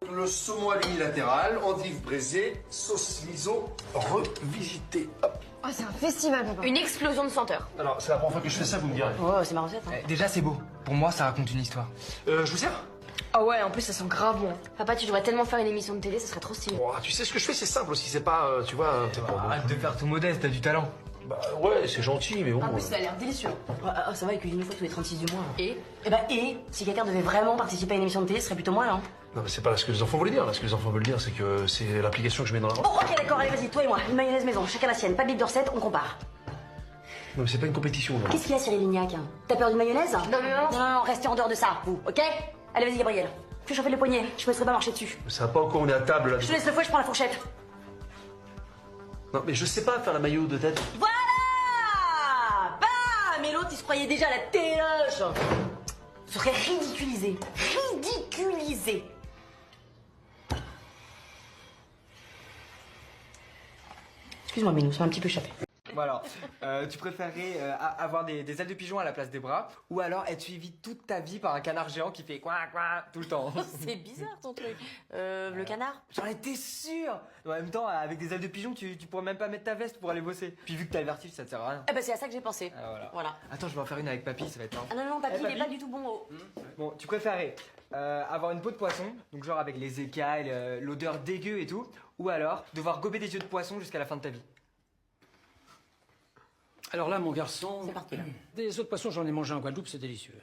Le saumon à l'unilatéral, endive braisée, sauce miso revisitée. Hop. Oh, c'est un festival, papa. Une explosion de senteur. Alors, c'est la première fois que je fais ça, vous me direz. Oh, c'est ma recette, hein. Déjà, c'est beau. Pour moi, ça raconte une histoire. Je vous sers? Ah ouais, en plus, ça sent grave bon. Papa, tu devrais tellement faire une émission de télé, ça serait trop stylé. Oh, tu sais, ce que je fais, c'est simple aussi, c'est pas, tu vois... c'est pas bon. Arrête de faire tout modeste, t'as du talent. Bah ouais, c'est gentil, mais bon... En plus, ça a l'air délicieux. Ah, ça va, il cuisine une fois tous les 36 du mois. Et Si quelqu'un devait vraiment participer à une émission de télé, ce serait plutôt moi, non? Non, mais c'est pas là ce que les enfants veulent dire. Là, ce que les enfants veulent dire, c'est que c'est l'application que je mets dans la... Bon, ok, d'accord, allez, vas-y, toi et moi. Une mayonnaise maison, chacun la sienne, pas de big Dorset, on compare. Non, mais c'est pas une compétition, là. Qu'est-ce qu'il y a, Cyril Lignac? T'as peur d'une mayonnaise? Non, mais maman. Non, restez en dehors de ça, vous, ok? Allez, vas-y, Gabriel. Fais chauffer le poignet, je me serais pas marcher dessus. Ça va pas encore, on est à table, là. Je te laisse le fouet, je prends la fourchette. Non, mais je sais pas faire la maillot de tête. Voilà! Bah, mais l'autre, il se croyait déjà à la téloche. Il serait ridiculisé. Ridiculisé. Excuse-moi, Minou, ça m'a un petit peu échappé. Bon alors, tu préférerais avoir des ailes de pigeon à la place des bras ou alors être suivi toute ta vie par un canard géant qui fait quoi tout le temps? C'est bizarre ton truc. Le canard? J'en étais sûr. En même temps, avec des ailes de pigeon, tu pourrais même pas mettre ta veste pour aller bosser. Puis vu que t'as le vertige, ça te sert à rien. Eh ben c'est à ça que j'ai pensé. Ah, voilà. Voilà. Attends, je vais en faire une avec papy, ça va être marrant. Ah non, papy, Eh, il est papy pas du tout bon. Oh. Bon, tu préférerais avoir une peau de poisson, donc genre avec les écailles, l'odeur dégueu et tout, ou alors devoir gober des yeux de poisson jusqu'à la fin de ta vie? Alors là, mon garçon, C'est parti, là. des œufs de poisson, j'en ai mangé en Guadeloupe, c'est délicieux.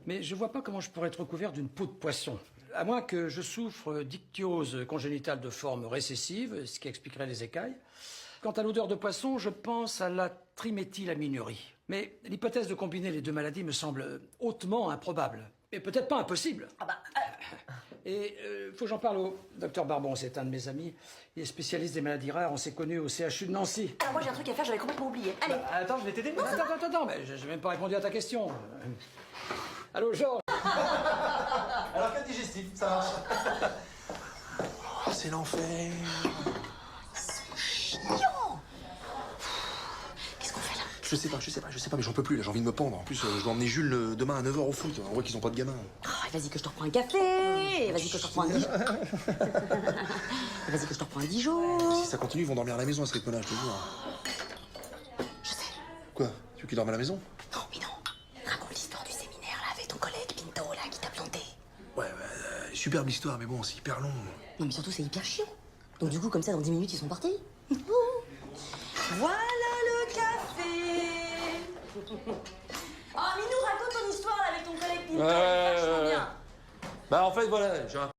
Mais je vois pas comment je pourrais être recouvert d'une peau de poisson. À moins que je souffre d'ichthyose congénitale de forme récessive, ce qui expliquerait les écailles. Quant à l'odeur de poisson, je pense à la triméthylaminurie. Mais l'hypothèse de combiner les deux maladies me semble hautement improbable. Et peut-être pas impossible. Et faut que j'en parle au docteur Barbon, c'est un de mes amis. Il est spécialiste des maladies rares, on s'est connus au CHU de Nancy. Alors moi j'ai un truc à faire, j'avais complètement oublié. Allez. Attends, je vais t'aider. Attends, mais j'ai même pas répondu à ta question. Allô, Georges? Alors, que digestif, ça marche. Oh, c'est l'enfer. Qu'est-ce qu'on fait là? Je sais pas, mais j'en peux plus, là, j'ai envie de me pendre. En plus, je dois emmener Jules demain à 9h au foot. On voit qu'ils ont pas de gamin. Vas-y que je te reprends un café. Vas-y que je te reprends un Dijon. Vas-y que je te reprends un Dijon. Si ça continue, ils vont dormir à la maison à ce rythme-là, je te jure. Je sais. Quoi? Tu veux qu'ils dorment à la maison? Non, mais non. Raconte l'histoire du séminaire là avec ton collègue Pinto là qui t'a planté. Ouais, superbe histoire, mais bon, c'est hyper long. Non mais surtout c'est hyper chiant. Donc du coup comme ça dans 10 minutes ils sont partis. Voilà le café. Oh Minou, raconte ton histoire là, avec ton collègue Pinto, elle est vachement bien. Bah en fait voilà, j'ai un